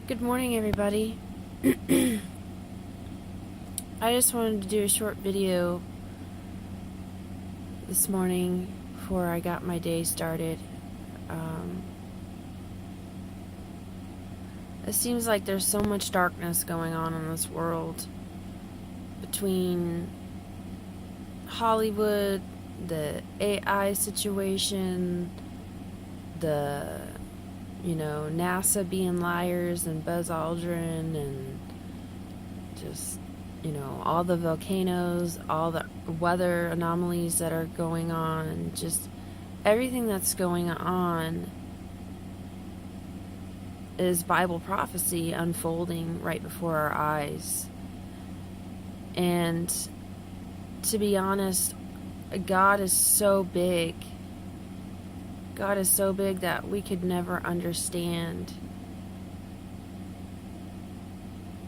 Good morning, everybody. I just wanted to do a short video this morning before I got my day started. It seems like there's so much darkness going on in this world between Hollywood, the AI situation, the NASA being liars and Buzz Aldrin, and just, all the volcanoes, all the weather anomalies that are going on, and just everything that's going on is Bible prophecy unfolding right before our eyes. And to be honest, God is so big. God is so big that we could never understand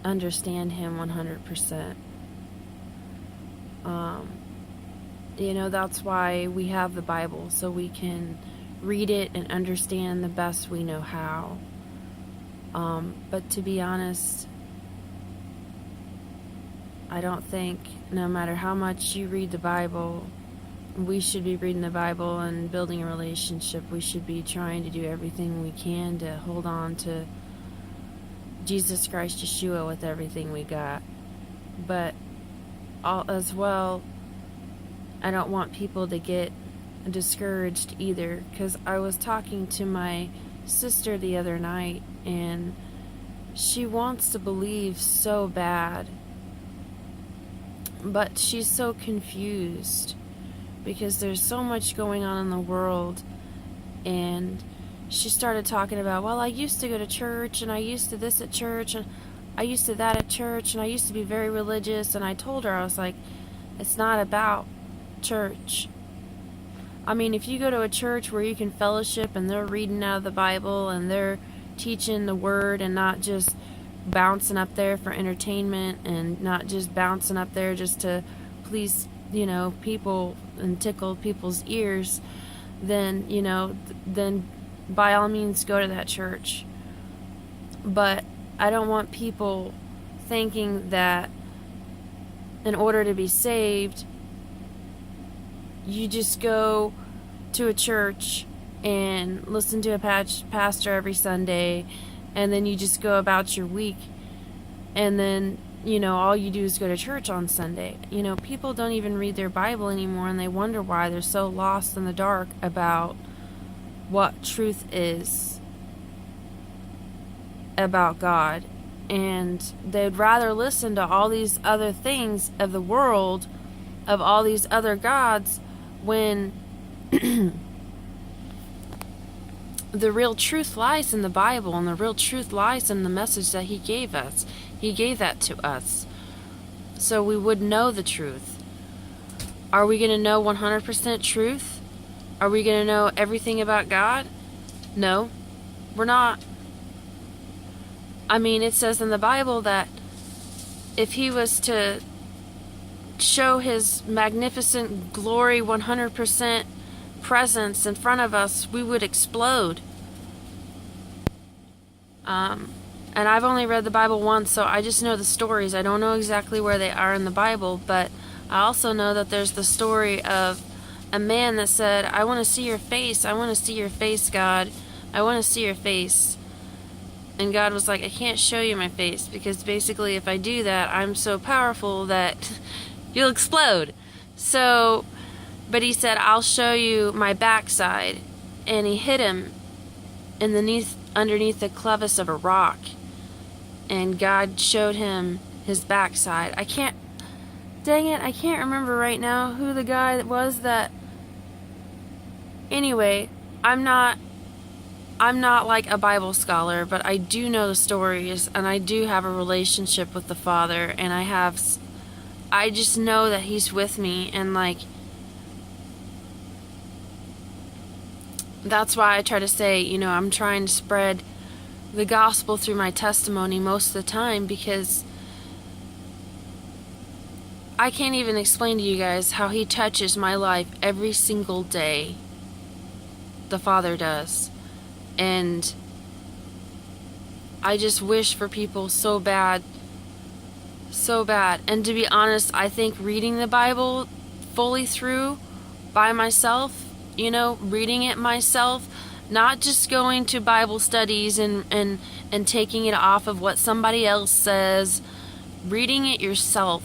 him 100%. That's why we have the Bible, so we can read it and understand the best we know how. But to be honest, I don't think, no matter how much you read the Bible, we should be reading the Bible and building a relationship. We should be trying to do everything we can to hold on to Jesus Christ Yeshua with everything we got. But as well, I don't want people to get discouraged either, because I was talking to my sister the other night, and she wants to believe so bad, but she's so confused because there's so much going on in the world. And she started talking about, well, I used to go to church, and I used to this at church, and I used to that at church, and I used to be very religious. And I told her, I was like, it's not about church. I mean, if you go to a church where you can fellowship and they're reading out of the Bible and they're teaching the word and not just bouncing up there for entertainment, and not just bouncing up there just to please, people and tickle people's ears, then, then by all means go to that church. But I don't want people thinking that in order to be saved, you just go to a church and listen to a pastor every Sunday, and then you just go about your week, and then, all you do is go to church on Sunday. People don't even read their Bible anymore, and they wonder why they're so lost in the dark about what truth is about God. And they'd rather listen to all these other things of the world, of all these other gods, when the real truth lies in the Bible, and the real truth lies in the message that He gave us. He gave that to us so we would know the truth. Are we going to know 100% truth? Are we going to know everything about God? No, we're not. I mean, it says in the Bible that if He was to show His magnificent glory 100% presence in front of us, we would explode. And I've only read the Bible once, so I just know the stories. I don't know exactly where they are in the Bible, but I also know that there's the story of a man that said, I want to see your face. I want to see your face, God. I want to see your face. And God was like, I can't show you my face, because basically if I do that, I'm so powerful that you'll explode. So, but He said, I'll show you my backside. And He hid him underneath the crevice of a rock. And God showed him His backside. I can't remember right now who the guy was that. Anyway, I'm not like a Bible scholar, but I do know the stories, and I do have a relationship with the Father, and I just know that He's with me, and that's why I try to say, I'm trying to spread the gospel through my testimony most of the time, because I can't even explain to you guys how He touches my life every single day. The Father does. And I just wish for people so bad. So bad. And to be honest, I think reading the Bible fully through by myself, reading it myself, not just going to Bible studies and taking it off of what somebody else says, reading it yourself.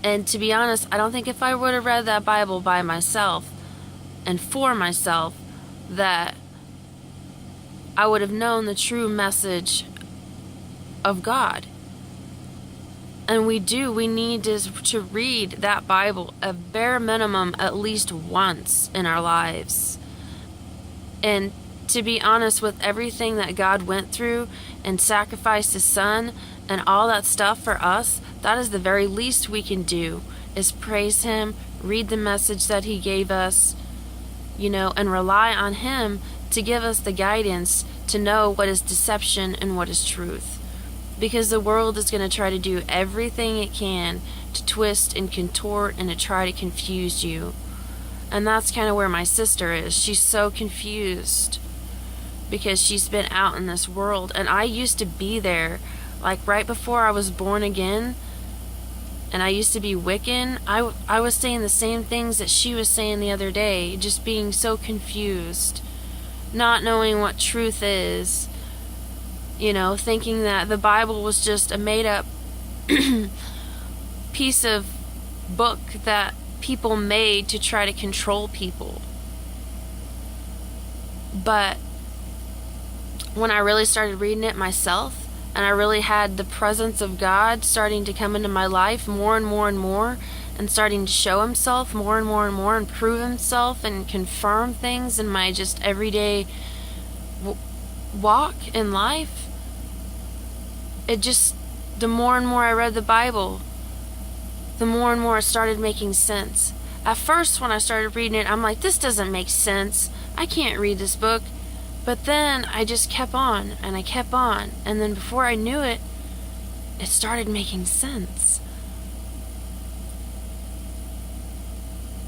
And to be honest, I don't think if I would have read that Bible by myself and for myself, that I would have known the true message of God. And we need to read that Bible a bare minimum at least once in our lives. And to be honest, with everything that God went through and sacrificed His Son and all that stuff for us, that is the very least we can do, is praise Him, read the message that He gave us, and rely on Him to give us the guidance to know what is deception and what is truth. Because the world is going to try to do everything it can to twist and contort and to try to confuse you. And that's kind of where my sister is. She's so confused because she's been out in this world. And I used to be there, like right before I was born again. And I used to be Wiccan. I was saying the same things that she was saying the other day, just being so confused, not knowing what truth is. Thinking that the Bible was just a made-up piece of book that people made to try to control people. But when I really started reading it myself, and I really had the presence of God starting to come into my life more and more and more, and starting to show Himself more and more and more, and prove Himself and confirm things in my just everyday walk in life, the more and more I read the Bible, the more and more it started making sense. At first, when I started reading it, I'm like, this doesn't make sense. I can't read this book. But then I just kept on, and I kept on. And then before I knew it, it started making sense.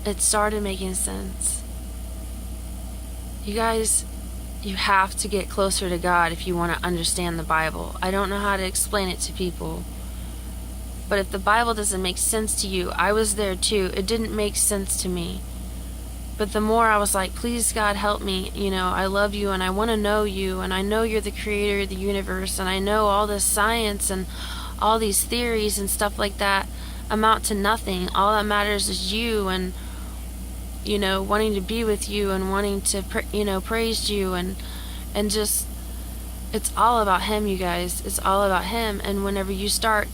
It started making sense. You guys, you have to get closer to God if you want to understand the Bible. I don't know how to explain it to people. But if the Bible doesn't make sense to you, I was there too. It didn't make sense to me. But the more I was like, please God, help me. I love you and I want to know you. And I know you're the creator of the universe. And I know all this science and all these theories and stuff like that amount to nothing. All that matters is you and wanting to be with you and wanting to, praise you and just, it's all about Him, you guys. It's all about Him. And whenever you start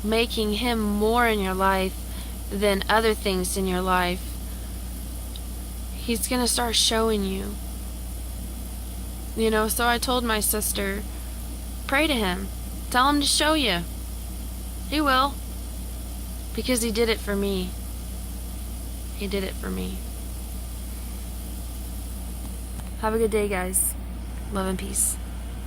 making Him more in your life than other things in your life, He's going to start showing you. So I told my sister, pray to Him. Tell Him to show you. He will. Because He did it for me. He did it for me. Have a good day, guys. Love and peace.